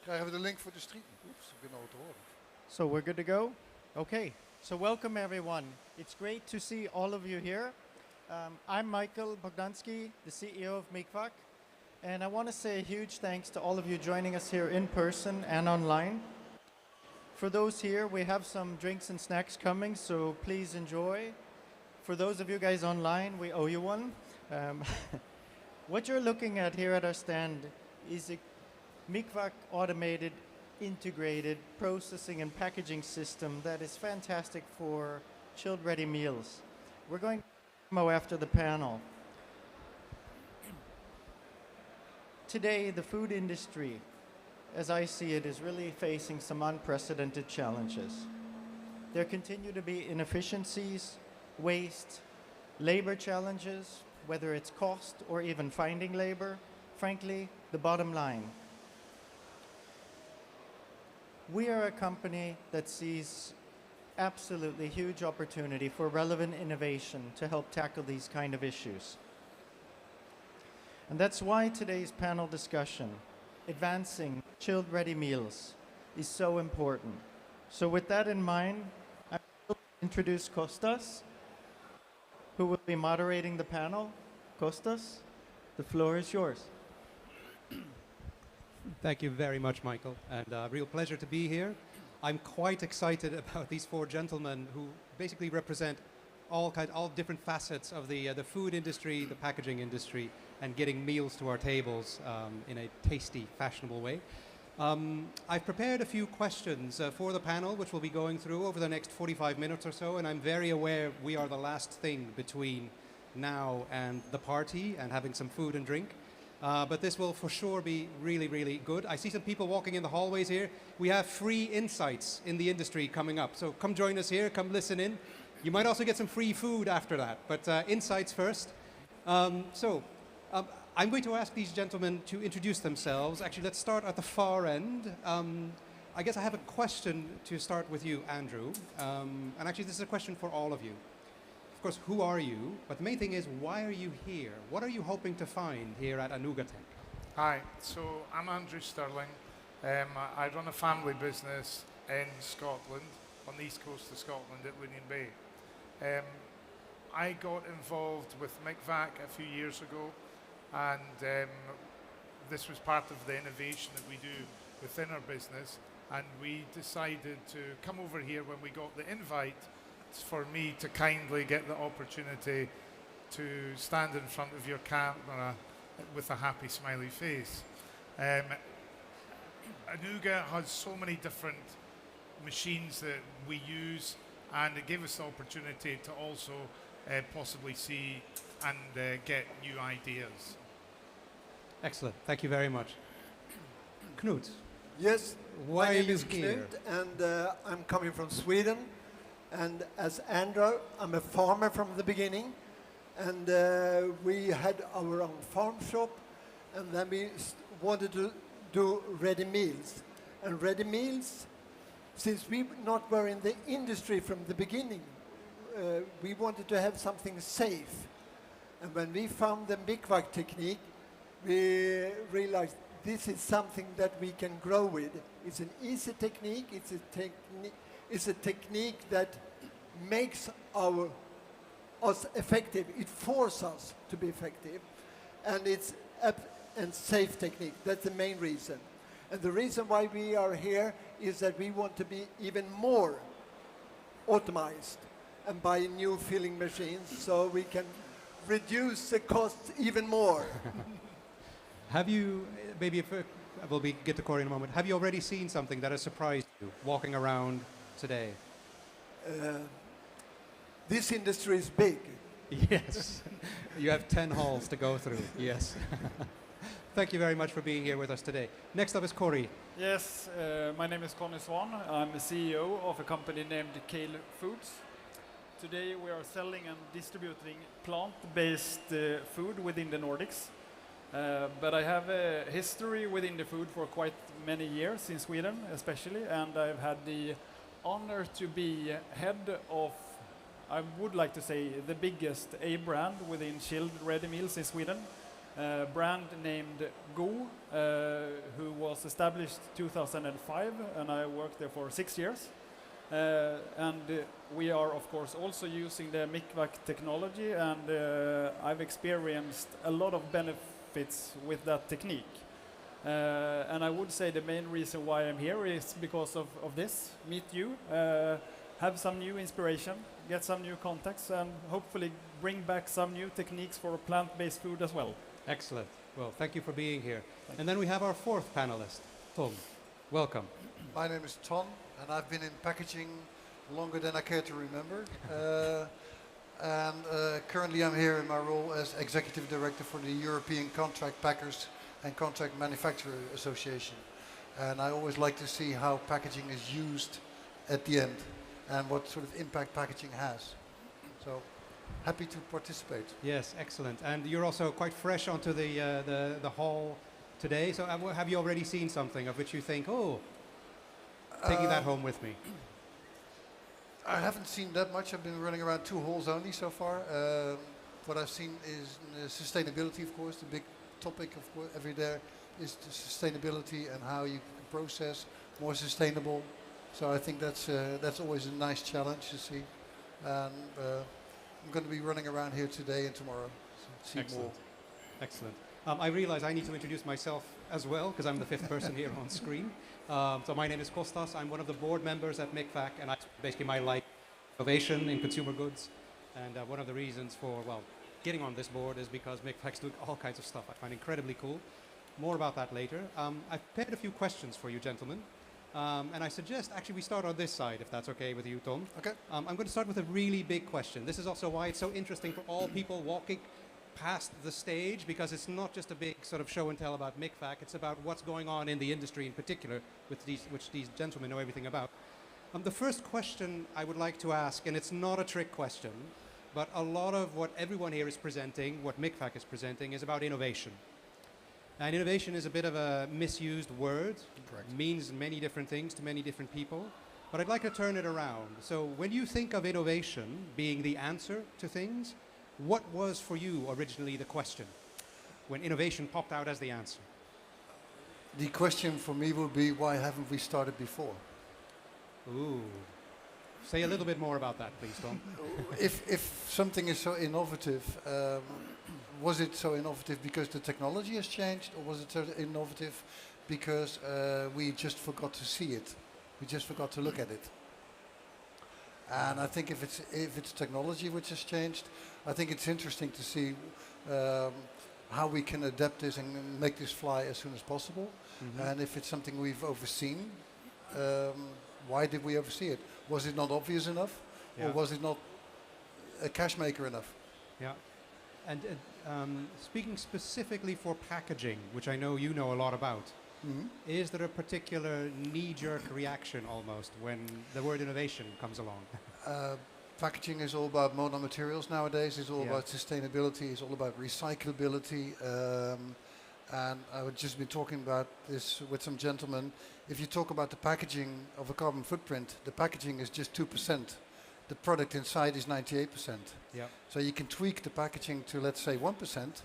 Krijgen we de link voor de stream? Oeps, ik ben al te horen. So we're good to go? Okay, so welcome everyone. It's great to see all of you here. I'm Michael Bogdanski, the CEO of Micvac, and I want to say a huge thanks to all of you joining us here in person and online. For those here, we have some drinks and snacks coming, so please enjoy. For those of you guys online, we owe you one. What you're looking at here at our stand is a Micvac automated, integrated processing and packaging system that is fantastic for chilled-ready meals. We're going to demo after the panel. Today, the food industry, as I see it, is really facing some unprecedented challenges. There continue to be inefficiencies, waste, labor challenges, whether it's cost or even finding labor. Frankly, the bottom line. We are a company that sees absolutely huge opportunity for relevant innovation to help tackle these kind of issues. And that's why today's panel discussion, advancing chilled ready meals, is so important. So with that in mind, I will introduce Costas, who will be moderating the panel. Costas, the floor is yours. Thank you very much, Michael, and a real pleasure to be here. I'm quite excited about these four gentlemen who basically represent all different facets of the food industry, the packaging industry, and getting meals to our tables in a tasty, fashionable way. I've prepared a few questions for the panel, which we'll be going through over the next 45 minutes or so, and I'm very aware we are the last thing between now and the party and having some food and drink. But this will for sure be really, really good. I see some people walking in the hallways here. We have free insights in the industry coming up. So come join us here, come listen in. You might also get some free food after that, but insights first. I'm going to ask these gentlemen to introduce themselves. Actually, let's start at the far end. I guess I have a question to start with you, Andrew. And actually, this is a question for all of you. Of course, who are you? But the main thing is, why are you here? What are you hoping to find here at Anuga Tech? Hi, so I'm Andrew Stirling. I run a family business in Scotland, on the east coast of Scotland at Lillienau Bay. I got involved with Micvac a few years ago, and this was part of the innovation that we do within our business, and we decided to come over here when we got the invite for me to kindly get the opportunity to stand in front of your camera with a happy smiley face. Anuga has so many different machines that we use, and it gave us the opportunity to also possibly see and get new ideas. Excellent, thank you very much. Knut. Yes, why my name are you is here? Knut, and I'm coming from Sweden. And as Andrew, I'm a farmer from the beginning, and we had our own farm shop, and then we wanted to do ready meals. And ready meals, since we not were in the industry from the beginning, we wanted to have something safe. And when we found the Micvac technique, we realized this is something that we can grow with. It's an easy technique. It's a technique that makes us effective. It forces us to be effective, and it's a safe technique. That's the main reason. And the reason why we are here is that we want to be even more optimized and buy new filling machines so we can reduce the costs even more. Have you, maybe if we'll get to Corey in a moment, have you already seen something that has surprised you walking around today? This industry is big. Yes, you have 10 halls to go through, yes. Thank you very much for being here with us today. Next up is Corey. Yes, my name is Conny Swahn. I'm the CEO of a company named Kale Foods. Today we are selling and distributing plant-based food within the Nordics. But I have a history within the food for quite many years in Sweden especially, and I've had the honor to be head of, I would like to say, the biggest A brand within chilled ready meals in Sweden. brand named Go, who was established 2005, and I worked there for 6 years. We are, of course, also using the Micvac technology, and I've experienced a lot of benefits with that technique. And I would say the main reason why I'm here is because of this. Meet you, have some new inspiration, get some new contacts, and hopefully bring back some new techniques for plant-based food as well. Excellent. Well, thank you for being here. And then we have our fourth panelist, Tom. Welcome. My name is Tom, and I've been in packaging longer than I care to remember. Currently I'm here in my role as Executive Director for the European Contract Packers and Contract Manufacturer Association. And I always like to see how packaging is used at the end and what sort of impact packaging has. So, happy to participate. Yes, excellent. And you're also quite fresh onto the hall today. So have you already seen something of which you think, oh, taking that home with me? I haven't seen that much. I've been running around 2 halls only so far. What I've seen is sustainability, of course. The big topic, of course, every day is the sustainability and how you can process more sustainable. So I think that's always a nice challenge to see. And I'm going to be running around here today and tomorrow. So see Excellent. more. Excellent. I realize I need to introduce myself as well, because I'm the 5th person here on screen. So my name is Costas. I'm one of the board members at Micvac, and I basically my life innovation in consumer goods. And one of the reasons for, well, getting on this board is because Micvac's doing all kinds of stuff I find incredibly cool. More about that later. I've prepared a few questions for you, gentlemen. And I suggest, actually, we start on this side, if that's okay with you, Tom. Okay. I'm going to start with a really big question. This is also why it's so interesting for all people walking past the stage, because it's not just a big sort of show and tell about Micvac. It's about what's going on in the industry in particular, which these gentlemen know everything about. The first question I would like to ask, and it's not a trick question, but a lot of what everyone here is presenting, what Micvac is presenting, is about innovation. And innovation is a bit of a misused word. Correct. It means many different things to many different people. But I'd like to turn it around. So when you think of innovation being the answer to things, what was for you originally the question when innovation popped out as the answer? The question for me would be, why haven't we started before? Ooh. Say a little bit more about that, please, Tom. If something is so innovative, was it so innovative because the technology has changed, or was it so innovative because we just forgot to see it? We just forgot to look at it. And I think if it's technology which has changed, I think it's interesting to see how we can adapt this and make this fly as soon as possible. Mm-hmm. And if it's something we've overseen, why did we oversee it? Was it not obvious enough, or was it not a cash maker enough? Yeah. And speaking specifically for packaging, which I know you know a lot about, is there a particular knee-jerk reaction almost when the word innovation comes along? Packaging is all about monomaterials nowadays. It's all about sustainability. It's all about recyclability. And I would just be talking about this with some gentlemen. If you talk about the packaging of a carbon footprint, the packaging is just 2%. The product inside is 98%. Yeah. So you can tweak the packaging to, let's say, 1%,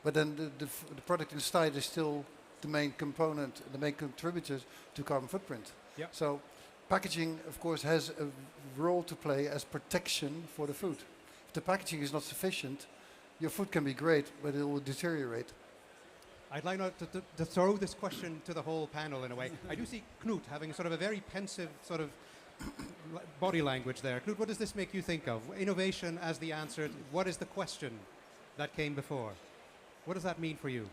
but then the product inside is still the main component, the main contributors to carbon footprint. Yeah. So packaging, of course, has a role to play as protection for the food. If the packaging is not sufficient, your food can be great, but it will deteriorate. I'd like to throw this question to the whole panel in a way. I do see Knut having sort of a very pensive sort of body language there. Knut, what does this make you think of? Innovation as the answer. What is the question that came before? What does that mean for you?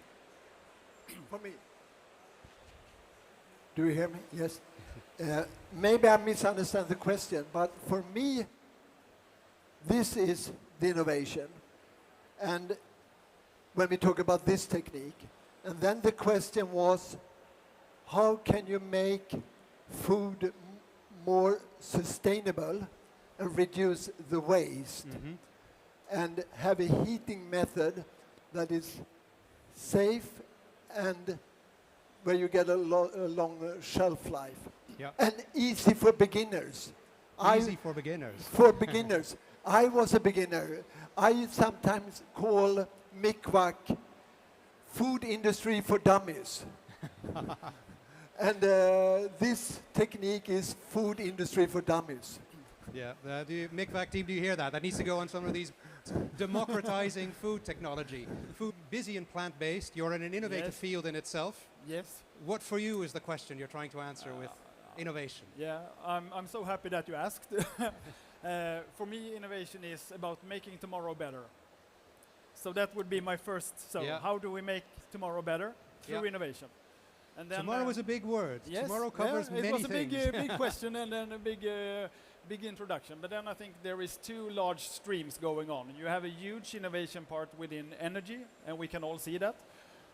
For me. Do you hear me? Yes. Maybe I misunderstand the question, but for me, this is the innovation. And when we talk about this technique, and then the question was, how can you make food more sustainable and reduce the waste and have a heating method that is safe and where you get a long shelf life and easy for beginners. Easy for beginners. For beginners. I was a beginner. I sometimes call Micvac food industry for dummies. And this technique is food industry for dummies. Yeah, the Micvac team, do you hear that? That needs to go on some of these democratizing food technology. Food, busy and plant-based, you're in an innovative field in itself. Yes. What for you is the question you're trying to answer with innovation? Yeah, I'm so happy that you asked. For me, innovation is about making tomorrow better. So that would be my first. So how do we make tomorrow better? Through innovation. And then tomorrow is a big word. Yes, tomorrow covers many things. It was a big question and then a big introduction. But then I think there is two large streams going on. You have a huge innovation part within energy, and we can all see that.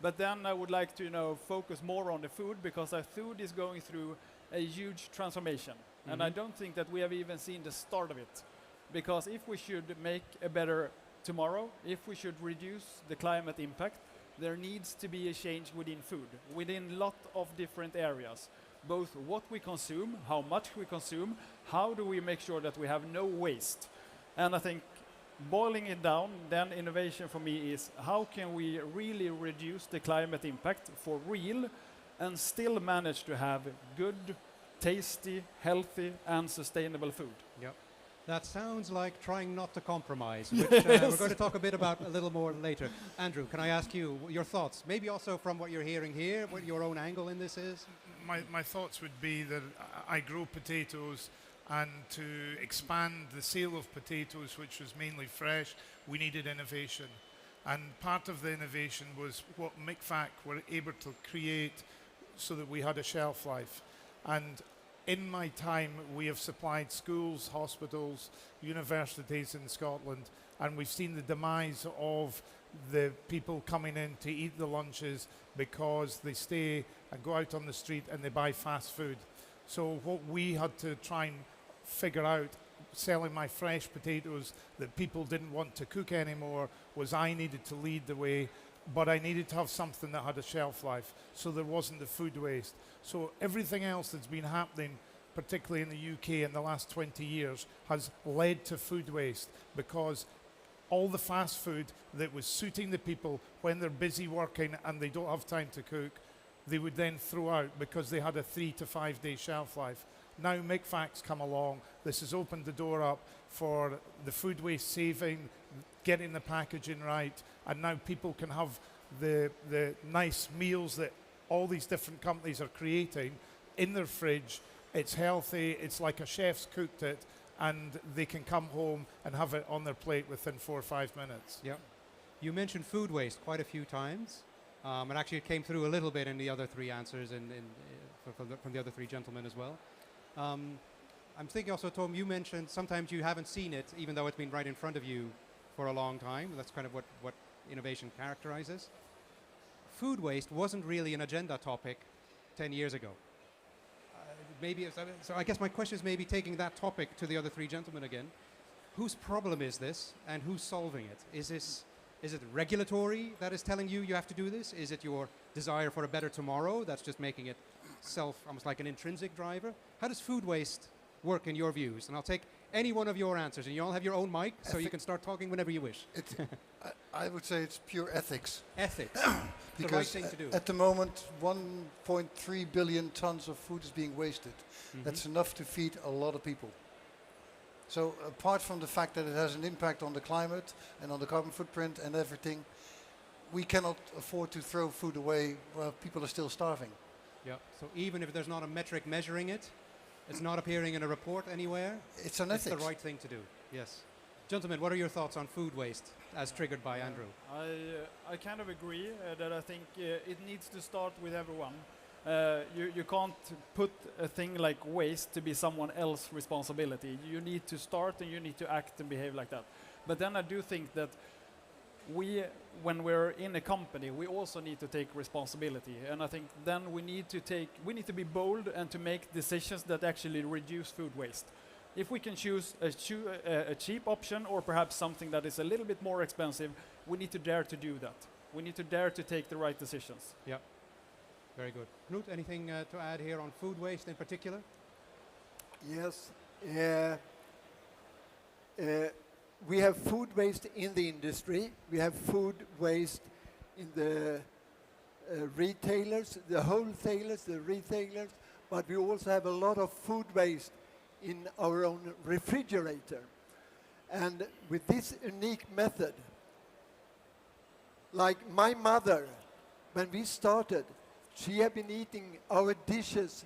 But then I would like to focus more on the food, because our food is going through a huge transformation. And I don't think that we have even seen the start of it. Because if we should make a better tomorrow, if we should reduce the climate impact, there needs to be a change within food, within a lot of different areas. Both what we consume, how much we consume, how do we make sure that we have no waste. And I think boiling it down, then innovation for me is how can we really reduce the climate impact for real and still manage to have good, tasty, healthy and sustainable food. Yep. That sounds like trying not to compromise, which we're going to talk a bit about a little more later. Andrew, can I ask you your thoughts? Maybe also from what you're hearing here, what your own angle in this is? My thoughts would be that I grow potatoes, and to expand the sale of potatoes, which was mainly fresh, we needed innovation. And part of the innovation was what Micvac were able to create so that we had a shelf life. And in my time, we have supplied schools, hospitals, universities in Scotland, and we've seen the demise of the people coming in to eat the lunches because they stay and go out on the street and they buy fast food. So what we had to try and figure out, selling my fresh potatoes that people didn't want to cook anymore, was I needed to lead the way, but I needed to have something that had a shelf life, so there wasn't the food waste. So everything else that's been happening, particularly in the UK in the last 20 years, has led to food waste, because all the fast food that was suiting the people when they're busy working and they don't have time to cook, they would then throw out because they had a 3 to 5 day shelf life. Now Micvac's come along, this has opened the door up for the food waste saving, getting the packaging right, and now people can have the nice meals that all these different companies are creating in their fridge. It's healthy, it's like a chef's cooked it, and they can come home and have it on their plate within 4 or 5 minutes. Yeah. You mentioned food waste quite a few times, and actually it came through a little bit in the other three answers from the other three gentlemen as well. I'm thinking also, Tom, you mentioned sometimes you haven't seen it, even though it's been right in front of you for a long time. That's kind of what innovation characterizes. Food waste wasn't really an agenda topic 10 years ago. So I guess my question is maybe taking that topic to the other three gentlemen again. Whose problem is this, and who's solving it? Is it regulatory that is telling you have to do this? Is it your desire for a better tomorrow that's just making it almost like an intrinsic driver? How does food waste work in your views? And I'll take any one of your answers, and you all have your own mic, so you can start talking whenever you wish. I would say it's pure ethics. Ethics. Because the right thing to do. At the moment, 1.3 billion tons of food is being wasted. That's enough to feed a lot of people. So apart from the fact that it has an impact on the climate and on the carbon footprint and everything, we cannot afford to throw food away while people are still starving. Yeah. So even if there's not a metric measuring it, it's not appearing in a report anywhere, it's an ethics. It's the right thing to do. Yes. Gentlemen, what are your thoughts on food waste as triggered by Andrew? I kind of agree that I think it needs to start with everyone. You can't put a thing like waste to be someone else's responsibility. You need to start and you need to act and behave like that. But then I do think that when we're in a company, we also need to take responsibility. And I think then we need to be bold and to make decisions that actually reduce food waste. If we can choose a cheap option or perhaps something that is a little bit more expensive, we need to dare to do that. We need to dare to take the right decisions. Yeah. Very good. Knut, anything to add here on food waste in particular? Yes. We have food waste in the industry. We have food waste in the retailers, the wholesalers, the retailers, but we also have a lot of food waste in our own refrigerator. And with this unique method, like my mother, when we started, she had been eating our dishes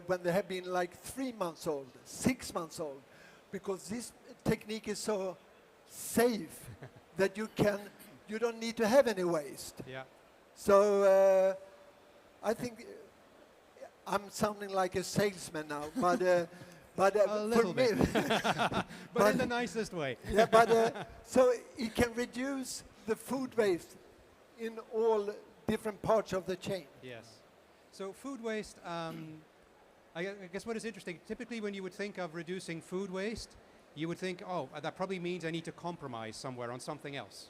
when they have been like 3 months old, 6 months old, because this technique is so safe that you don't need to have any waste. Yeah. So I think I'm sounding like a salesman now, but A little bit. but But in the nicest way. yeah, but so it can reduce the food waste in all different parts of the chain. Yes. So food waste, I guess what is interesting, typically when you would think of reducing food waste, you would think, oh, that probably means I need to compromise somewhere on something else.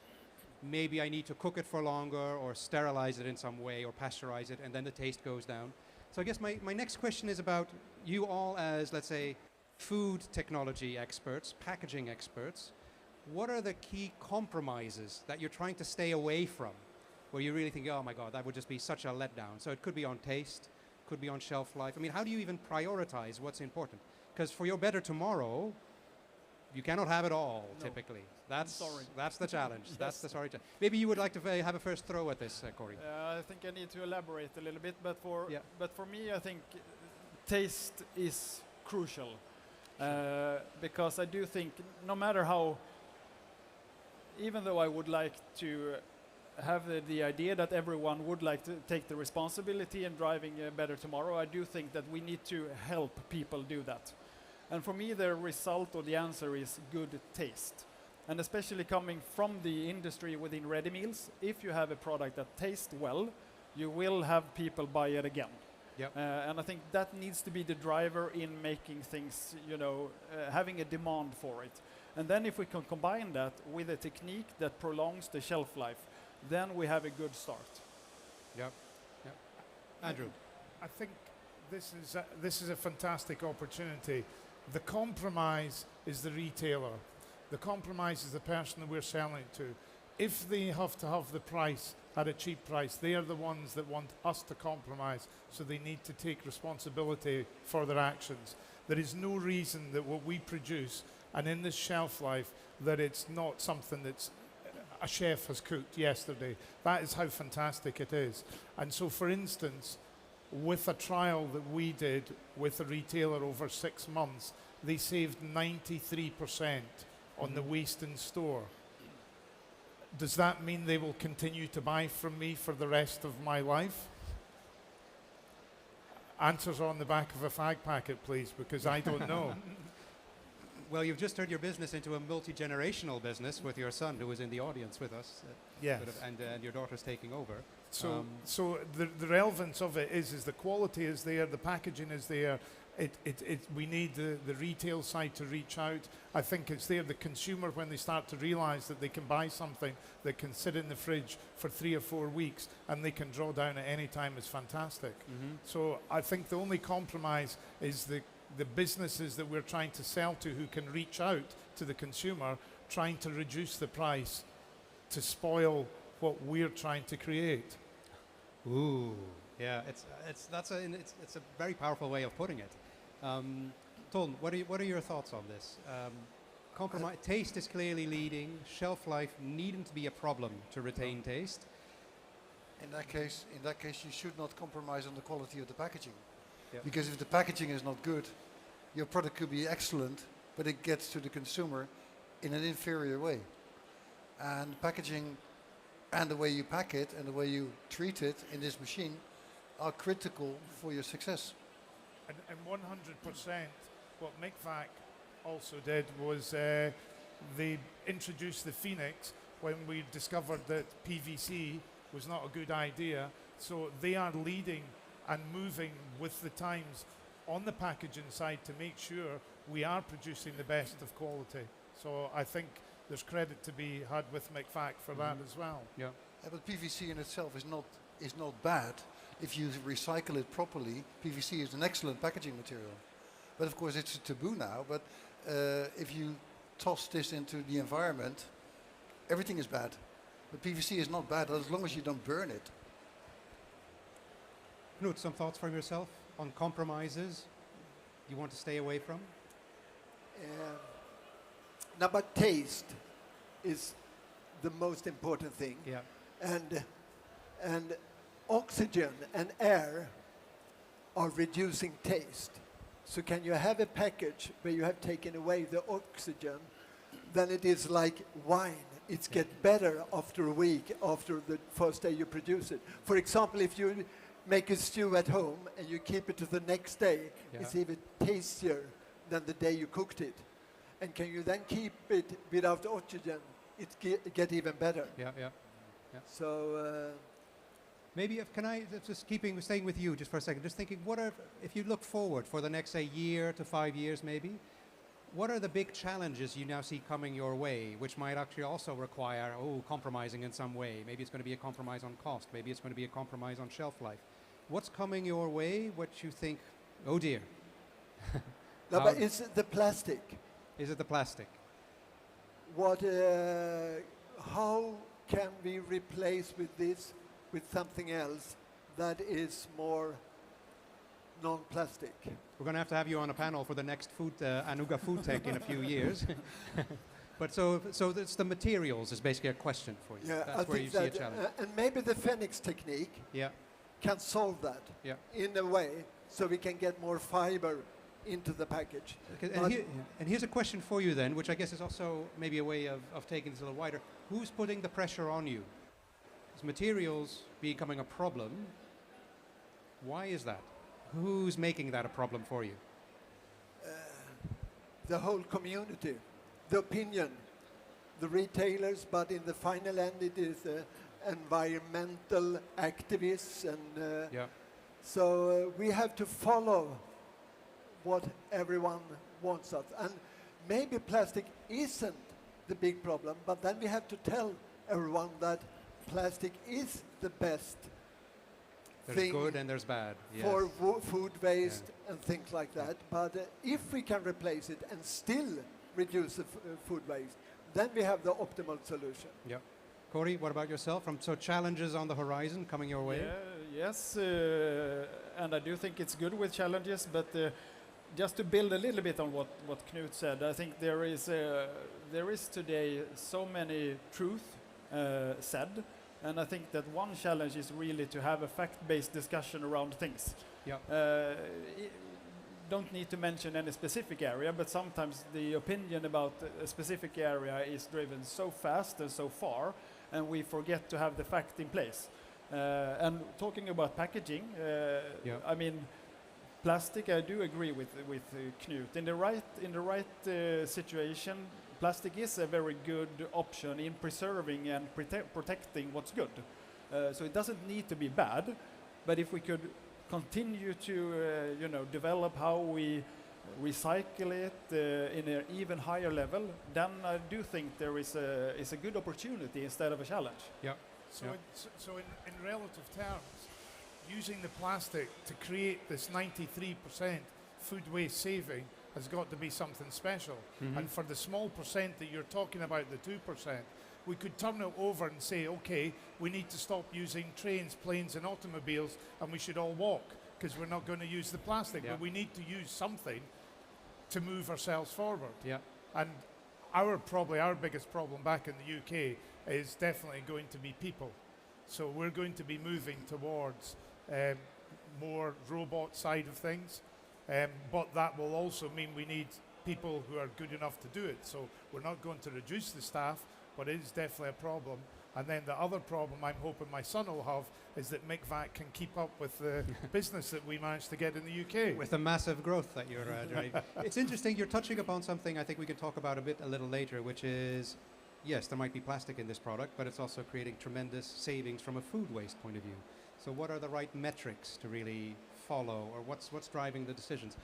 Maybe I need to cook it for longer or sterilize it in some way or pasteurize it, and then the taste goes down. So I guess my next question is about you all as, let's say, food technology experts, packaging experts. What are the key compromises that you're trying to stay away from, where you really think, oh my God, that would just be such a letdown? So it could be on taste, could be on shelf life. I mean, how do you even prioritize what's important? Because for your better tomorrow, you cannot have it all, typically. That's the challenge. Yes. That's the sorry. Maybe you would like to have a first throw at this, Corey. I think I need to elaborate a little bit, but Yeah. for me, I think taste is crucial, because I do think no matter how, even though I would like to have the idea that everyone would like to take the responsibility in driving a better tomorrow, I do think that we need to help people do that. And for me, the result or the answer is good taste. And especially coming from the industry within ready meals, if you have a product that tastes well, you will have people buy it again. Yep. And I think that needs to be the driver in making things, having a demand for it. And then if we can combine that with a technique that prolongs the shelf life, then we have a good start. Yep. Yep. Andrew. I think this is a fantastic opportunity. The compromise is the retailer. The compromise is the person that we're selling it to. If they have to have the price at a cheap price, they are the ones that want us to compromise, so they need to take responsibility for their actions. There is no reason that what we produce, and in this shelf life, that it's not something that's a chef has cooked yesterday. That is how fantastic it is. And so, for instance, with a trial that we did with a retailer over 6 months, they saved 93% on the waste in store. Does that mean they will continue to buy from me for the rest of my life? Answers on the back of a fag packet, please, because I don't know. Well, you've just turned your business into a multi-generational business with your son, who was in the audience with us. Yes. And your daughter's taking over. So the relevance of it is the quality is there, the packaging is there. We need the retail side to reach out. I think it's there. The consumer, when they start to realize that they can buy something that can sit in the fridge for 3 or 4 weeks and they can draw down at any time, is fantastic. Mm-hmm. So I think the only compromise is the businesses that we're trying to sell to, who can reach out to the consumer, trying to reduce the price to spoil what we're trying to create. Ooh, yeah, it's a very powerful way of putting it. Ton, what are your thoughts on this? Taste is clearly leading. Shelf life needn't be a problem to retain taste. In that case, you should not compromise on the quality of the packaging. Yep. Because if the packaging is not good, your product could be excellent, but it gets to the consumer in an inferior way. And packaging and the way you pack it and the way you treat it in this machine are critical for your success. And 100%, what Micvac also did was they introduced the Phoenix when we discovered that PVC was not a good idea. So they are leading and moving with the times on the packaging side to make sure we are producing the best of quality. So I think there's credit to be had with Micvac for that as well. Yeah. But PVC in itself is not bad. If you recycle it properly, PVC is an excellent packaging material. But of course it's a taboo now, but if you toss this into the environment, everything is bad. But PVC is not bad as long as you don't burn it. Knut, some thoughts from yourself on compromises you want to stay away from? Now, but taste is the most important thing. Yeah. And oxygen and air are reducing taste. So can you have a package where you have taken away the oxygen, then it is like wine. It gets better after a week, after the first day you produce it. For example, if you make a stew at home and you keep it to the next day, it's even tastier than the day you cooked it. And can you then keep it without oxygen, it get even better. Yeah. So Maybe can I just staying with you just for a second, just thinking, if you look forward for the next, say, year to 5 years maybe, what are the big challenges you now see coming your way, which might actually also require, compromising in some way? Maybe it's going to be a compromise on cost. Maybe it's going to be a compromise on shelf life. What's coming your way, what you think, oh dear? no, but it's the plastic. Is it the plastic? What? How can we replace with this with something else that is more non-plastic? We're going to have you on a panel for the next Anuga FoodTec in a few years. But so it's the materials is basically a question for you. Yeah, That's I where think you see a that, challenge. and maybe the Phoenix technique can solve that in a way, so we can get more fiber into the package. Okay, and here's a question for you then, which I guess is also maybe a way of taking this a little wider. Who's putting the pressure on you? Is materials becoming a problem? Why is that? Who's making that a problem for you? The whole community, the opinion, the retailers, but in the final end it is environmental activists, and so we have to follow what everyone wants us. And maybe plastic isn't the big problem, but then we have to tell everyone that plastic is the best There's thing good and there's bad. Yes. for food waste and things like that. But if we can replace it and still reduce the food waste, then we have the optimal solution. Yeah. Corey, what about yourself? So challenges on the horizon coming your way? Yes, and I do think it's good with challenges, but just to build a little bit on what Knut said, I think there is today so many truth said, and I think that one challenge is really to have a fact-based discussion around things. Yeah. Don't need to mention any specific area, but sometimes the opinion about a specific area is driven so fast and so far, and we forget to have the fact in place. And talking about packaging, I mean, plastic, I do agree with Knut. In the right situation, plastic is a very good option in preserving and protecting what's good. So it doesn't need to be bad, but if we could continue to develop how we recycle it in an even higher level, then I do think there is a good opportunity instead of a challenge. Yeah. So in relative terms, using the plastic to create this 93% food waste saving has got to be something special. Mm-hmm. And for the small percent that you're talking about, the 2%, we could turn it over and say, okay, we need to stop using trains, planes and automobiles, and we should all walk because we're not going to use the plastic. Yeah. But we need to use something to move ourselves forward. Yeah. And probably our biggest problem back in the UK is definitely going to be people. So we're going to be moving towards more robot side of things, but that will also mean we need people who are good enough to do it. So we're not going to reduce the staff, but it is definitely a problem. And then the other problem I'm hoping my son will have is that Micvac can keep up with the business that we managed to get in the UK. With the massive growth that you're driving. It's interesting, you're touching upon something I think we can talk about a little later, which is, yes, there might be plastic in this product, but it's also creating tremendous savings from a food waste point of view. So what are the right metrics to really follow, or what's driving the decisions?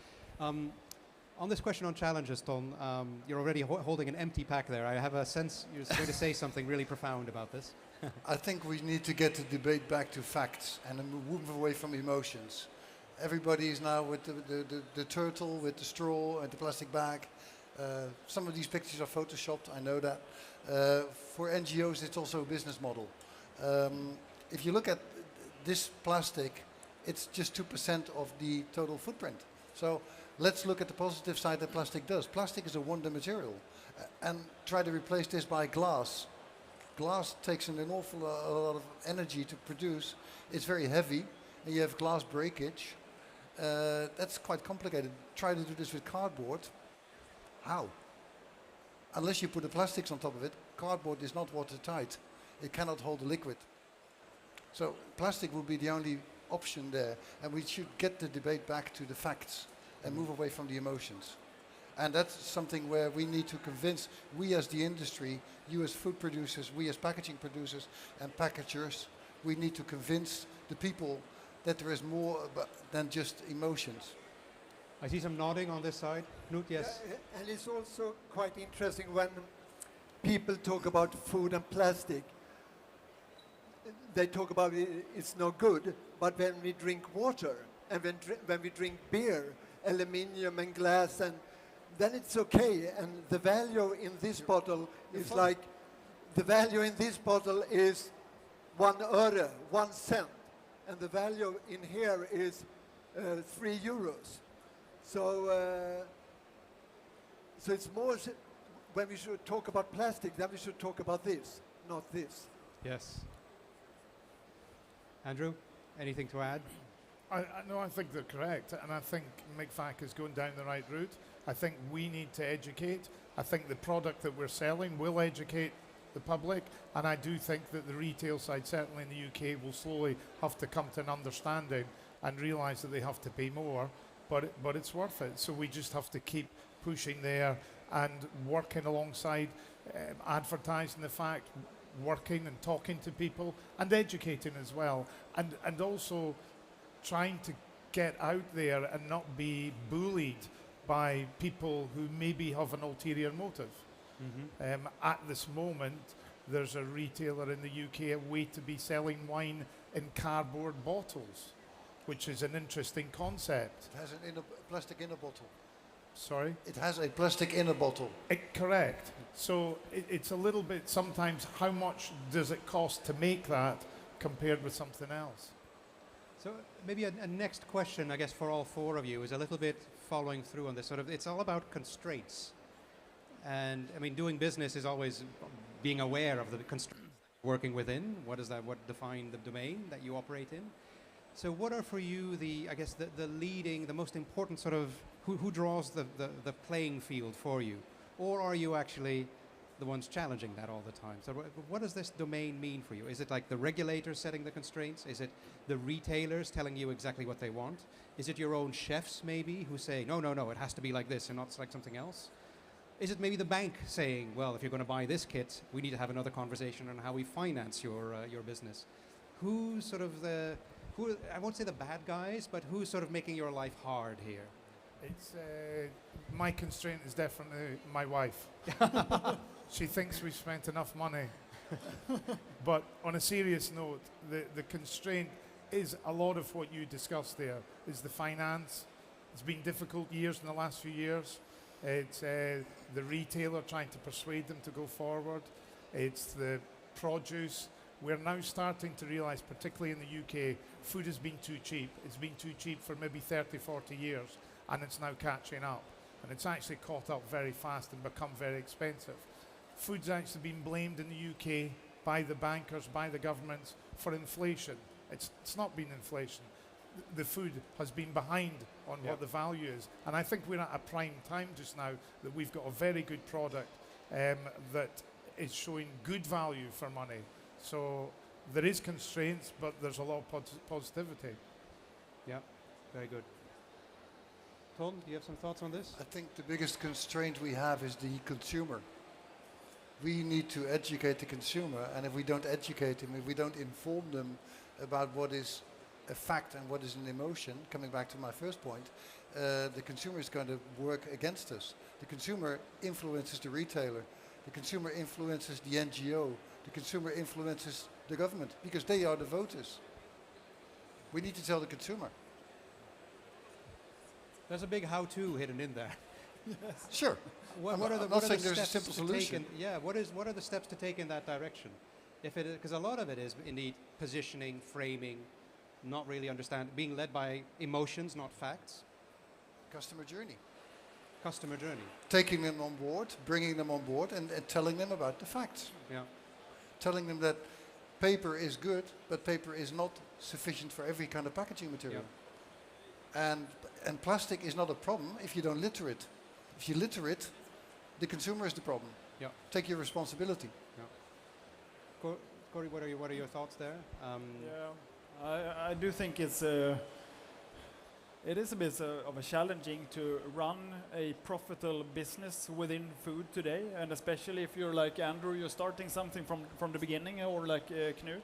On this question on challenges, Ton, you're already holding an empty pack there. I have a sense you're going to say something really profound about this. I think we need to get the debate back to facts and move away from emotions. Everybody is now with the turtle, with the straw and the plastic bag. Some of these pictures are photoshopped, I know that. For NGOs, it's also a business model. If you look at this plastic, it's just 2% of the total footprint. So let's look at the positive side that plastic does. Plastic is a wonder material. And try to replace this by glass. Glass takes an awful a lot of energy to produce. It's very heavy, and you have glass breakage. That's quite complicated. Try to do this with cardboard. How? Unless you put the plastics on top of it, cardboard is not watertight. It cannot hold the liquid. So plastic will be the only option there, and we should get the debate back to the facts and move away from the emotions. And that's something where we need to convince, we as the industry, you as food producers, we as packaging producers and packagers, we need to convince the people that there is more than just emotions. I see some nodding on this side. Knut, yes? And it's also quite interesting when people talk about food and plastic. They talk about it's no good, but when we drink water and when we drink beer, aluminium and glass, and then it's okay. And the value in this bottle is like, the value in this bottle is 1 euro, 1 cent. And the value in here is 3 euros. So it's more, when we should talk about plastic, then we should talk about this, not this. Yes. Andrew, anything to add? No, I think they're correct, and I think Micvac is going down the right route. I think we need to educate. I think the product that we're selling will educate the public, and I do think that the retail side, certainly in the UK, will slowly have to come to an understanding and realise that they have to pay more, but it's worth it. So we just have to keep pushing there and working alongside, advertising the fact, working and talking to people and educating as well, and also trying to get out there and not be bullied by people who maybe have an ulterior motive. At this moment, there's a retailer in the UK a way to be selling wine in cardboard bottles, which is an interesting concept. It has a plastic in a bottle. Sorry? It has a plastic in a bottle. Correct. So it's a little bit, sometimes, how much does it cost to make that compared with something else? So maybe a next question, I guess, for all four of you is a little bit following through on this sort of, it's all about constraints. And I mean, doing business is always being aware of the constraints working within. What is that? What define the domain that you operate in? So what are for you the, I guess, the leading, the most important sort of, who draws the playing field for you? Or are you actually the ones challenging that all the time? So what does this domain mean for you? Is it like the regulators setting the constraints? Is it the retailers telling you exactly what they want? Is it your own chefs maybe who say, no, it has to be like this and not like something else? Is it maybe the bank saying, well, if you're going to buy this kit, we need to have another conversation on how we finance your business? Who's sort of I won't say the bad guys, but who's sort of making your life hard here? It's my constraint is definitely my wife. She thinks we've spent enough money. But on a serious note, the constraint is a lot of what you discussed there, is the finance. It's been difficult years in the last few years. It's the retailer trying to persuade them to go forward. It's the produce. We're now starting to realise, particularly in the UK, food has been too cheap. It's been too cheap for maybe 30, 40 years, and it's now catching up. And it's actually caught up very fast and become very expensive. Food's actually been blamed in the UK by the bankers, by the governments, for inflation. It's not been inflation. The food has been behind on what the value is. And I think we're at a prime time just now that we've got a very good product that is showing good value for money. So there is constraints, but there's a lot of positivity. Yeah, very good. Tom, do you have some thoughts on this? I think the biggest constraint we have is the consumer. We need to educate the consumer, and if we don't educate them, if we don't inform them about what is a fact and what is an emotion, coming back to my first point, the consumer is going to work against us. The consumer influences the retailer. The consumer influences the NGO. The consumer influences the government, because they are the voters. We need to tell the consumer. There's a big how-to hidden in there. Yes. Sure. What are the I'm not steps saying there's a simple solution. What are the steps to take in that direction? Because a lot of it is indeed positioning, framing, not really being led by emotions, not facts. Customer journey. Customer journey. Taking them on board, bringing them on board, and telling them about the facts. Yeah. Telling them that paper is good, but paper is not sufficient for every kind of packaging material. Yeah. And plastic is not a problem if you don't litter it. If you litter it, the consumer is the problem. Yeah. Take your responsibility. Yeah. Corey, what are your thoughts there? I do think it is a bit of a challenging to run a profitable business within food today, and especially if you're like Andrew, you're starting something from the beginning, or like Knut.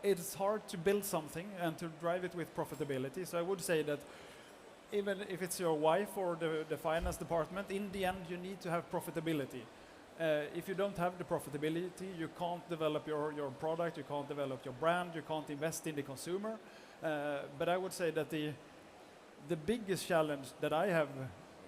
It's hard to build something and to drive it with profitability. So I would say that even if it's your wife or the finance department, in the end you need to have profitability. If you don't have the profitability, you can't develop your product, you can't develop your brand, you can't invest in the consumer. But I would say that the biggest challenge that I have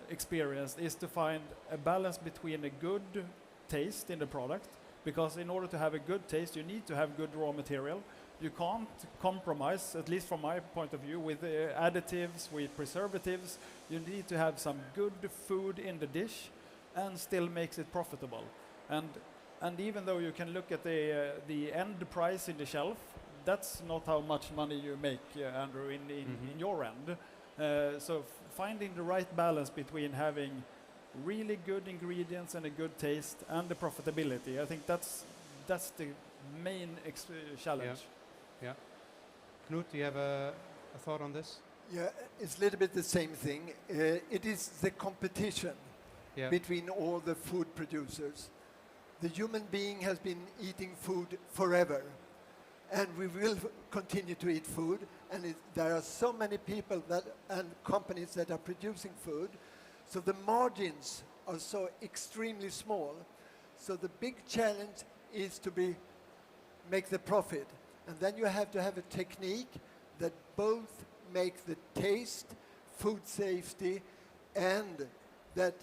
experienced is to find a balance between a good taste in the product, because in order to have a good taste, you need to have good raw material. You can't compromise, at least from my point of view, with additives, with preservatives. You need to have some good food in the dish and still makes it profitable. And even though you can look at the end price in the shelf, that's not how much money you make, Andrew, in your end. So finding the right balance between having really good ingredients and a good taste and the profitability, I think that's the main challenge. Yeah. Knut, do you have a thought on this? Yeah, it's a little bit the same thing. It is the competition between all the food producers. The human being has been eating food forever, and we will continue to eat food. And there are so many people and companies that are producing food, so the margins are so extremely small. So the big challenge is to make the profit, and then you have to have a technique that both make the taste, food safety, and that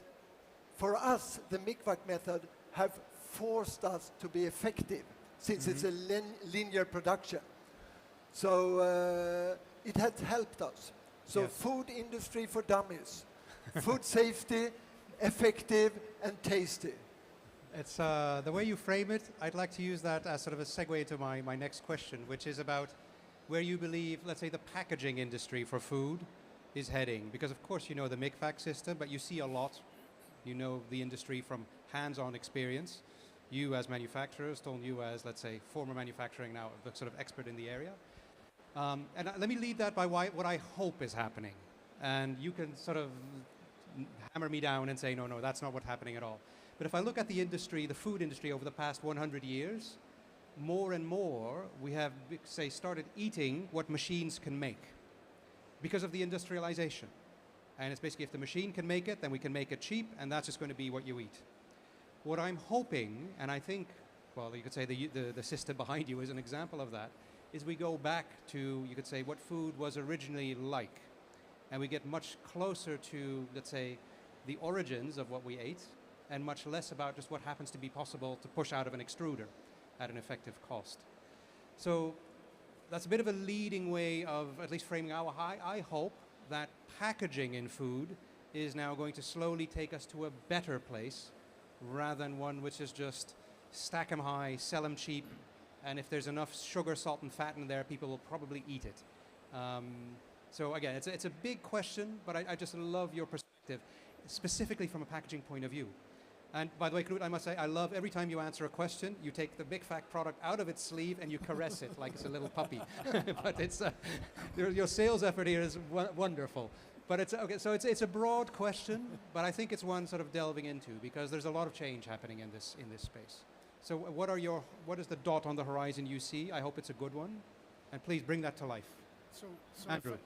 for us the Micvac method have forced us to be effective, since it's a linear production. So it has helped us. So food industry for dummies, food safety, effective and tasty. It's the way you frame it. I'd like to use that as sort of a segue to my next question, which is about where you believe, let's say, the packaging industry for food is heading. Because of course you know the Micvac system, but you see a lot. You know the industry from hands-on experience. You as manufacturers, Ton, you as, let's say, former manufacturing now, the sort of expert in the area. And let me lead that by what I hope is happening. And you can sort of hammer me down and say, no, that's not what's happening at all. But if I look at the industry, the food industry over the past 100 years, more and more we have, say, started eating what machines can make because of the industrialization. And it's basically if the machine can make it, then we can make it cheap, and that's just going to be what you eat. What I'm hoping, and I think, well, you could say the system behind you is an example of that, is we go back to, you could say, what food was originally like. And we get much closer to, let's say, the origins of what we ate, and much less about just what happens to be possible to push out of an extruder at an effective cost. So that's a bit of a leading way of at least framing how I hope that packaging in food is now going to slowly take us to a better place, rather than one which is just stack them high, sell them cheap, and if there's enough sugar, salt and fat in there, people will probably eat it. So again, it's a big question, but I just love your perspective, specifically from a packaging point of view. And by the way, Knut, I must say, I love every time you answer a question, you take the Micvac product out of its sleeve and you caress it like it's a little puppy. But it's your sales effort here is wonderful. But it's okay. So it's a broad question, but I think it's one sort of delving into, because there's a lot of change happening in this space. So what is the dot on the horizon you see? I hope it's a good one, and please bring that to life. So Andrew.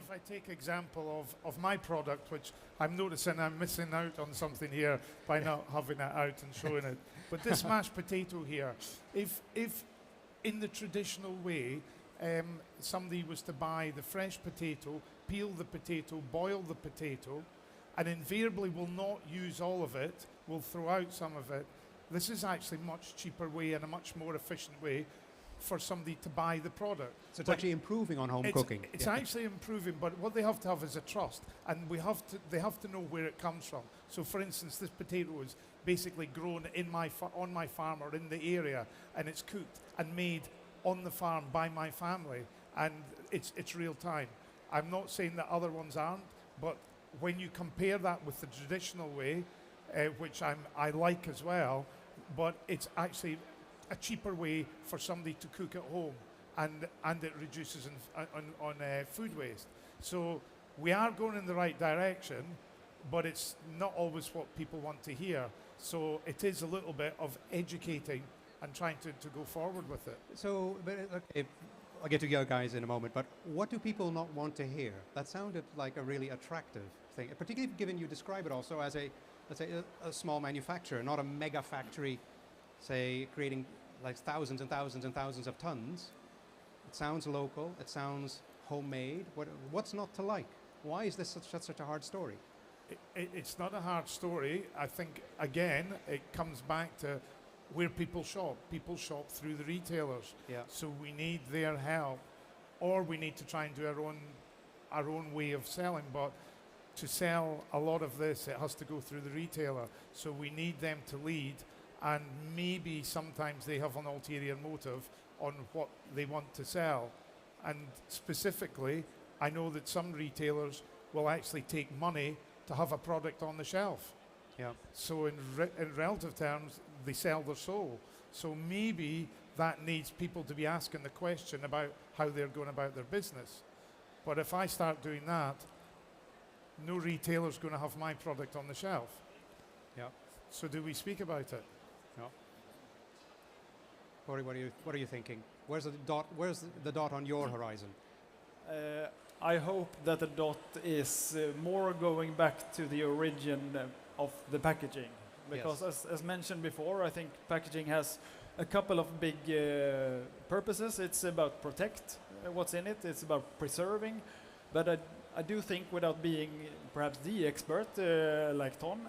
if I take example of my product, which I'm noticing I'm missing out on something here by not having it out and showing it. But this mashed potato here, if in the traditional way, somebody was to buy the fresh potato, peel the potato, boil the potato, and invariably will not use all of it, will throw out some of it. This is actually a much cheaper way and a much more efficient way. for somebody to buy the product. So it's But actually improving on home cooking. It's Yeah. actually improving, but what they have to have is a trust, and they have to know where it comes from. So, for instance, this potato was basically grown on my farm or in the area, and it's cooked and made on the farm by my family, and it's real time. I'm not saying that other ones aren't, but when you compare that with the traditional way, which I like as well, but it's actually a cheaper way for somebody to cook at home, and it reduces on food waste. So we are going in the right direction, but it's not always what people want to hear. So it is a little bit of educating and trying to go forward with it. So, but okay, I'll get to you guys in a moment, but what do people not want to hear? That sounded like a really attractive thing, particularly given you describe it also as let's say a small manufacturer, not a mega factory, say, creating like thousands and thousands and thousands of tons. It sounds local, it sounds homemade. What's not to like? Why is this such a hard story? It's not a hard story. I think, again, it comes back to where people shop. People shop through the retailers. Yeah. So we need their help, or we need to try and do our own way of selling. But to sell a lot of this, it has to go through the retailer. So we need them to lead, and maybe sometimes they have an ulterior motive on what they want to sell. And specifically, I know that some retailers will actually take money to have a product on the shelf. Yeah. So in relative terms, they sell their soul. So maybe that needs people to be asking the question about how they're going about their business. But if I start doing that, no retailer's going to have my product on the shelf. Yeah. So do we speak about it? No. Corey, what are you thinking? Where's the dot on your horizon? I hope that the dot is more going back to the origin of the packaging. Because as mentioned before, I think packaging has a couple of big purposes. It's about protect what's in it. It's about preserving. But I do think, without being perhaps the expert like Ton,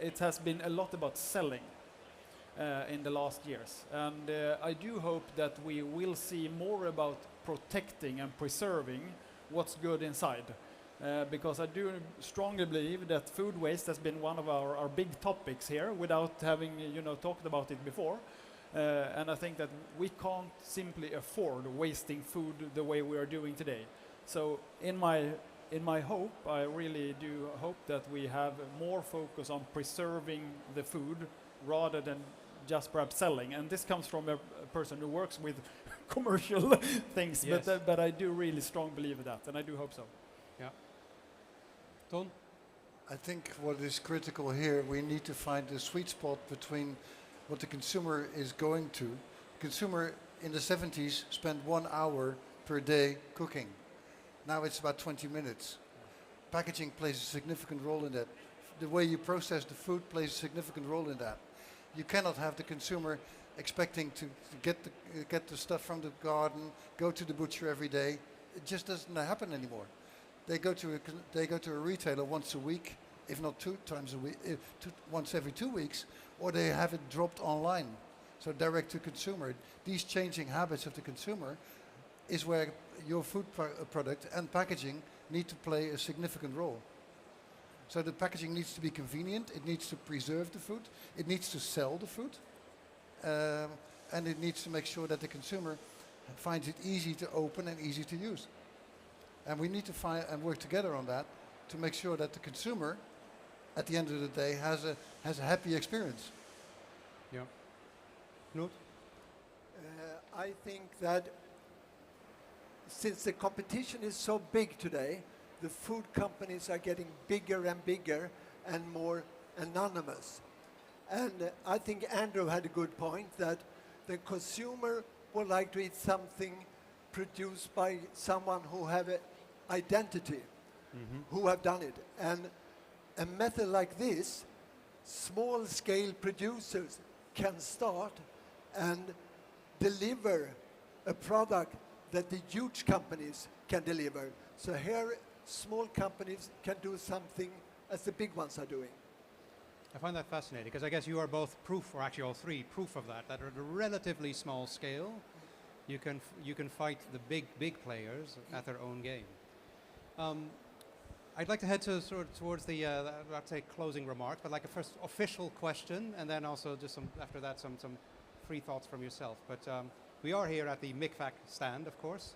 it has been a lot about selling in the last years. And I do hope that we will see more about protecting and preserving what's good inside. Because I do strongly believe that food waste has been one of our big topics here without having talked about it before. And I think that we can't simply afford wasting food the way we are doing today. So in my hope, I really do hope that we have more focus on preserving the food rather than just perhaps selling. And this comes from a person who works with commercial things, Yes. but I do really strongly believe that, and I do hope so. Yeah. Ton? I think what is critical here, we need to find the sweet spot between what the consumer is going to. Consumer in the 70s spent 1 hour per day cooking. Now it's about 20 minutes. Packaging plays a significant role in that. The way you process the food plays a significant role in that. You cannot have the consumer expecting to get the stuff from the garden, go to the butcher every day. It just doesn't happen anymore. They go to a retailer once a week, if not 2 times a week, once every 2 weeks, or they have it dropped online. So direct to consumer. These changing habits of the consumer is where your food product and packaging need to play a significant role. So the packaging needs to be convenient, it needs to preserve the food, it needs to sell the food, and it needs to make sure that the consumer finds it easy to open and easy to use. And we need to find and work together on that to make sure that the consumer, at the end of the day, has a happy experience. Yeah. Knut? I think that since the competition is so big today, the food companies are getting bigger and bigger and more anonymous. And I think Andrew had a good point that the consumer would like to eat something produced by someone who have an identity, who have done it. And a method like this, small-scale producers can start and deliver a product that the huge companies can deliver. So here, small companies can do something as the big ones are doing. I find that fascinating because I guess you are both proof, or actually all three, proof of that at a relatively small scale, you can fight the big players at their own game. I'd like to head to towards the I'd say closing remarks, but like a first official question, and then also just after that some free thoughts from yourself. But we are here at the Micvac stand, of course,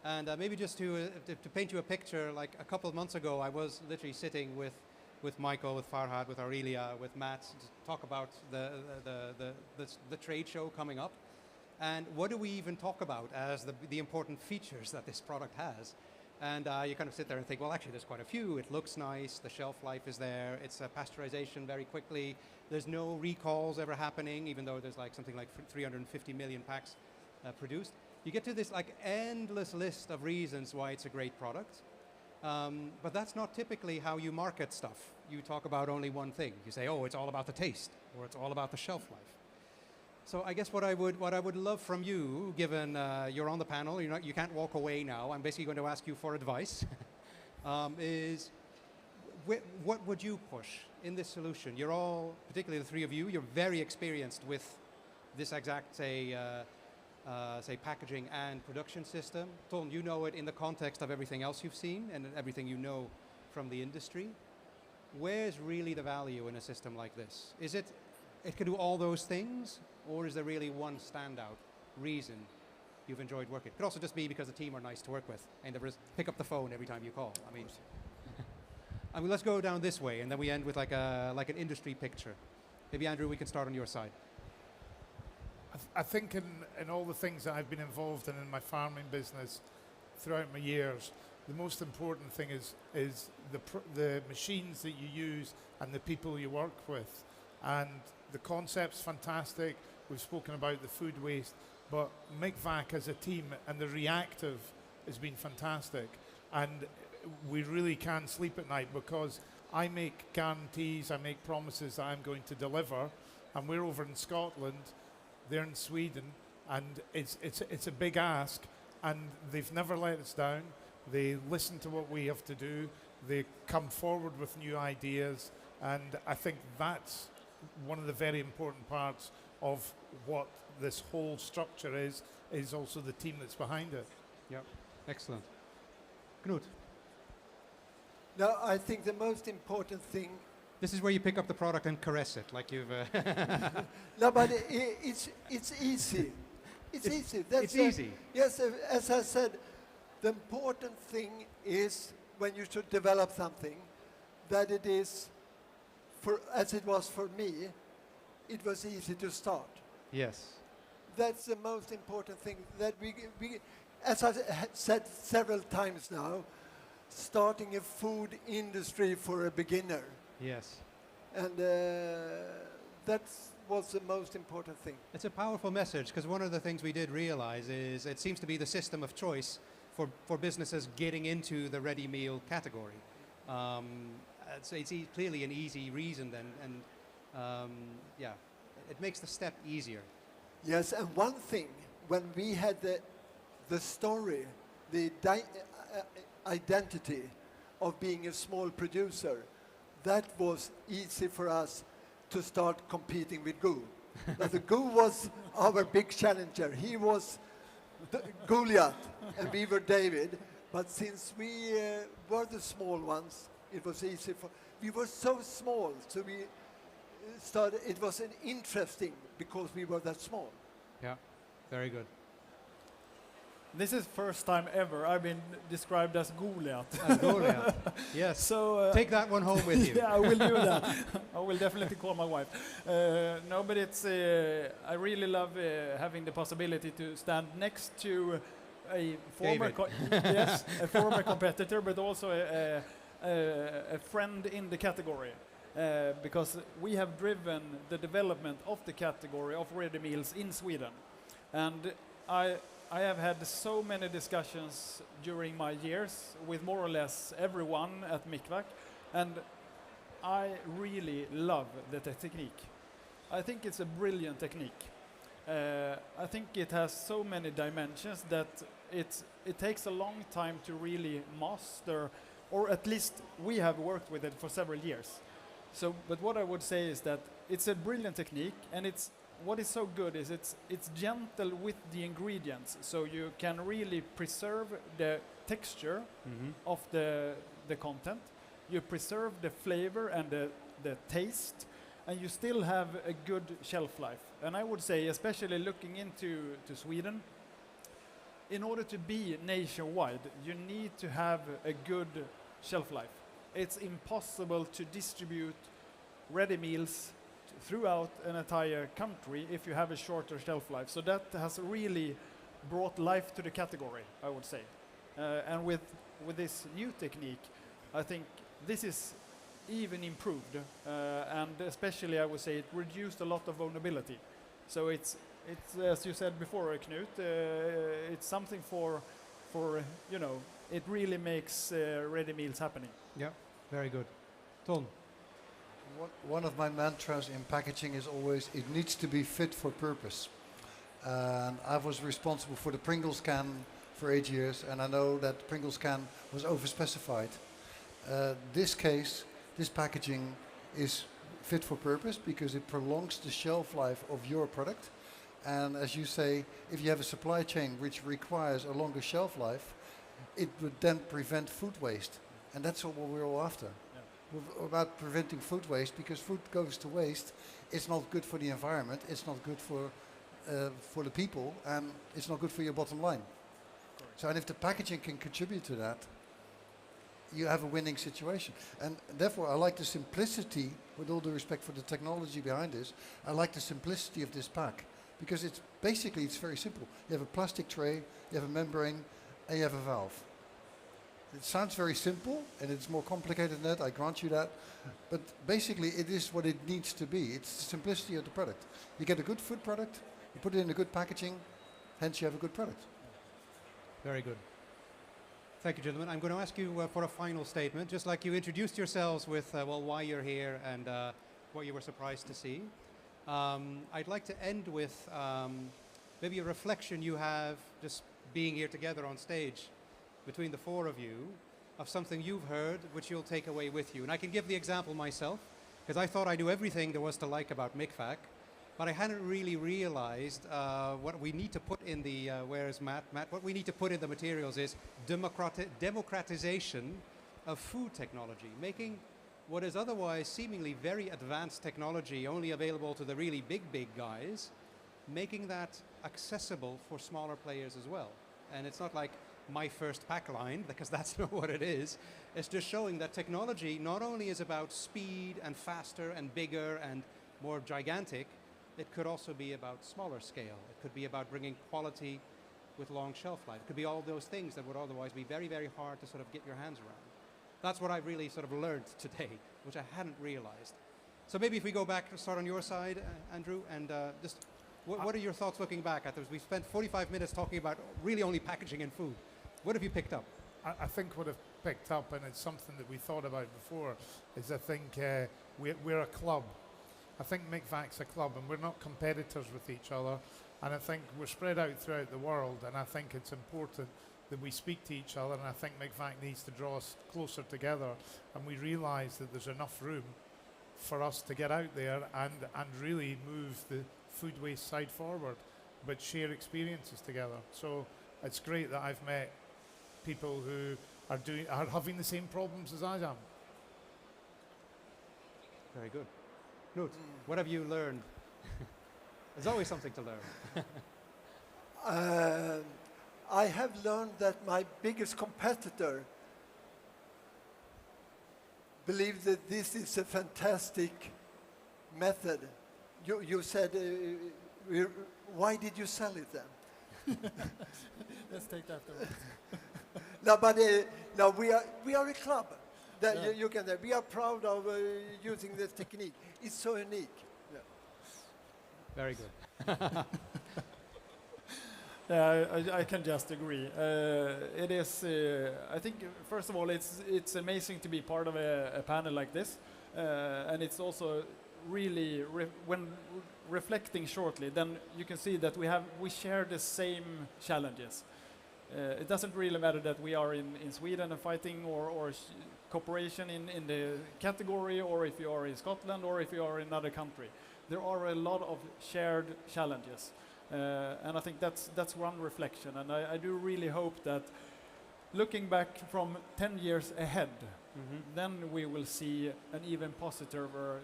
and maybe just to paint you a picture. Like a couple of months ago, I was literally sitting with Michael, with Farhad, with Aurelia, with Matt to talk about the trade show coming up, and what do we even talk about as the important features that this product has. And you kind of sit there and think, well, actually, there's quite a few. It looks nice. The shelf life is there. It's pasteurization very quickly. There's no recalls ever happening, even though there's like something like 350 million packs produced. You get to this like endless list of reasons why it's a great product. But that's not typically how you market stuff. You talk about only one thing. You say, oh, it's all about the taste, or it's all about the shelf life. So I guess what I would love from you, given you're on the panel, you can't walk away now. I'm basically going to ask you for advice. Is what would you push in this solution? You're all, particularly the three of you, you're very experienced with this exact say packaging and production system. Ton, you know it in the context of everything else you've seen and everything you know from the industry. Where's really the value in a system like this? Is it can do all those things? Or is there really one standout reason you've enjoyed working? It could also just be because the team are nice to work with and they just pick up the phone every time you call. I mean, let's go down this way and then we end with like an industry picture. Maybe Andrew, we can start on your side. I think in all the things that I've been involved in my farming business throughout my years, the most important thing is the machines that you use and the people you work with. And the concept's fantastic. We've spoken about the food waste, but Micvac as a team and the reactive has been fantastic. And we really can sleep at night because I make guarantees, I make promises that I'm going to deliver. And we're over in Scotland, they're in Sweden, and it's a big ask. And they've never let us down. They listen to what we have to do. They come forward with new ideas. And I think that's one of the very important parts of what this whole structure is also the team that's behind it. Yeah, excellent. Knut. No, I think the most important thing... This is where you pick up the product and caress it, like you've... No, but it's easy. It's easy. It's easy. Yes, as I said, the important thing is when you should develop something, that it is, as it was for me, it was easy to start. Yes. That's the most important thing, that we as I said several times now, starting a food industry for a beginner. Yes. And that was the most important thing. It's a powerful message, because one of the things we did realize is it seems to be the system of choice for businesses getting into the ready meal category. So it's clearly an easy reason then, and yeah, it makes the step easier. Yes, and one thing, when we had the story, the identity of being a small producer, that was easy for us to start competing with Goo. Now, the Goo was our big challenger. He was Goliath, and we were David. But since we were the small ones, it was easy for... We were so small, so we started... It was an interesting, because we were that small. Yeah, very good. This is first time ever I've been described as Goliath. As Goliath, yes. So take that one home with you. Yeah, I will do that. I will definitely call my wife. No, but it's I really love having the possibility to stand next to a former yes, a former competitor, but also a friend in the category. Because we have driven the development of the category of ready meals in Sweden, and I have had so many discussions during my years with more or less everyone at Micvac, and I really love the technique. I think it's a brilliant technique. I think it has so many dimensions that it takes a long time to really master, or at least we have worked with it for several years. So, but what I would say is that it's a brilliant technique, and it's what is so good is it's gentle with the ingredients, so you can really preserve the texture of the content. You preserve the flavor and the taste, and you still have a good shelf life. And I would say, especially looking into Sweden, in order to be nationwide, you need to have a good shelf life. It's impossible to distribute ready meals throughout an entire country if you have a shorter shelf life. So that has really brought life to the category, I would say. And with this new technique, I think this is even improved, and especially I would say it reduced a lot of vulnerability. So it's as you said before, Knut, it's something for you know, it really makes ready meals happening. Yeah, very good. Ton. One of my mantras in packaging is always, it needs to be fit for purpose. And I was responsible for the Pringles can for 8 years, and I know that Pringles can was overspecified. This packaging is fit for purpose because it prolongs the shelf life of your product. And as you say, if you have a supply chain which requires a longer shelf life, it would then prevent food waste. And that's what we're all after. Yeah. We're about preventing food waste, because food goes to waste. It's not good for the environment, it's not good for the people, and it's not good for your bottom line. Correct. So, and if the packaging can contribute to that, you have a winning situation. And therefore I like the simplicity, with all due respect for the technology behind this, I like the simplicity of this pack. Because it's very simple. You have a plastic tray, you have a membrane, and you have a valve. It sounds very simple, and it's more complicated than that, I grant you that. But basically it is what it needs to be. It's the simplicity of the product. You get a good food product, you put it in a good packaging, hence you have a good product. Very good. Thank you, gentlemen. I'm going to ask you for a final statement, just like you introduced yourselves with well, why you're here and what you were surprised to see. I'd like to end with maybe a reflection you have just being here together on stage between the four of you of something you've heard which you'll take away with you. And I can give the example myself, because I thought I knew everything there was to like about Micvac, but I hadn't really realized what we need to put in the, where is Matt? Matt, what we need to put in the materials is democratization of food technology, making what is otherwise seemingly very advanced technology only available to the really big guys, making that accessible for smaller players as well. And it's not like my first pack line, because that's not what it is. It's just showing that technology not only is about speed and faster and bigger and more gigantic, it could also be about smaller scale. It could be about bringing quality with long shelf life. It could be all those things that would otherwise be very hard to sort of get your hands around. That's what I've really sort of learned today, which I hadn't realized. So maybe if we go back, start on your side, Andrew, and just what are your thoughts looking back at this? We spent 45 minutes talking about really only packaging and food. What have you picked up? I think what I've picked up, and it's something that we thought about before, is I think we're a club. I think Micvac's a club, and we're not competitors with each other. And I think we're spread out throughout the world, and I think it's important that we speak to each other, and I think Micvac needs to draw us closer together, and we realise that there's enough room for us to get out there and really move the food waste side forward, but share experiences together. So it's great that I've met people who are having the same problems as I am. Very good. Knut, what have you learned? There's always something to learn. I have learned that my biggest competitor believes that this is a fantastic method. You said, why did you sell it then? Let's take that away. No, but no, we are a club. That yeah. you can. We are proud of using this technique. It's so unique. Yeah. Very good. I can just agree. It is. I think first of all, it's amazing to be part of a panel like this, and it's also really when reflecting shortly, then you can see that we share the same challenges. It doesn't really matter that we are in Sweden and fighting or cooperation in the category, or if you are in Scotland, or if you are in another country. there are a lot of shared challenges. And I think that's one reflection. And I do really hope that looking back from 10 years ahead, then we will see an even positive or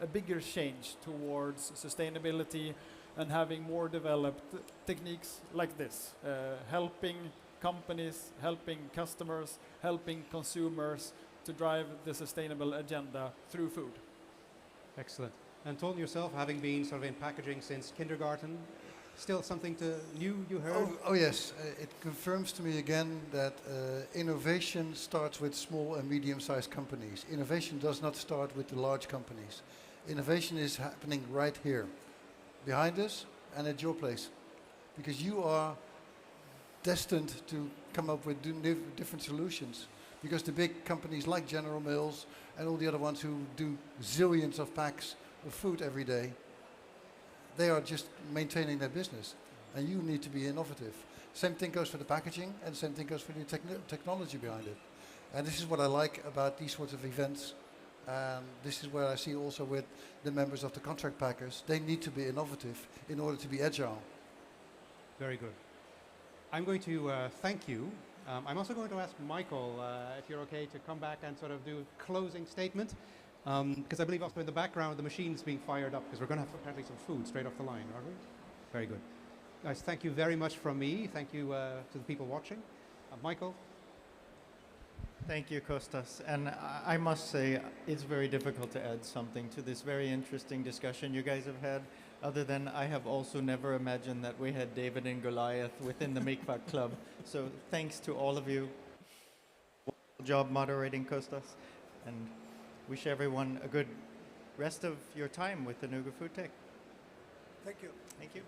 a bigger change towards sustainability and having more developed techniques like this, helping companies, helping customers, helping consumers to drive the sustainable agenda through food. Excellent. And Ton, yourself, having been sort of in packaging since kindergarten, still something new you heard? Oh yes, it confirms to me again that innovation starts with small and medium-sized companies. Innovation does not start with the large companies. Innovation is happening right here, behind us and at your place. Because you are destined to come up with different solutions. Because the big companies like General Mills and all the other ones who do zillions of packs of food every day, they are just maintaining their business. And you need to be innovative. Same thing goes for the packaging and same thing goes for the technology behind it. And this is what I like about these sorts of events. This is where I see also with the members of the contract packers, they need to be innovative in order to be agile. Very good. I'm going to thank you. I'm also going to ask Michael if you're okay to come back and sort of do a closing statement. Because I believe also in the background the machine's being fired up because we're going to have apparently some food straight off the line, are we? Very good. Guys, thank you very much from me. Thank you to the people watching. Michael? Thank you, Costas. And I must say, it's very difficult to add something to this very interesting discussion you guys have had, other than I have also never imagined that we had David and Goliath within the Micvac Club. So thanks to all of you. Good job moderating, Costas. And wish everyone a good rest of your time with Anuga FoodTec. Thank you. Thank you.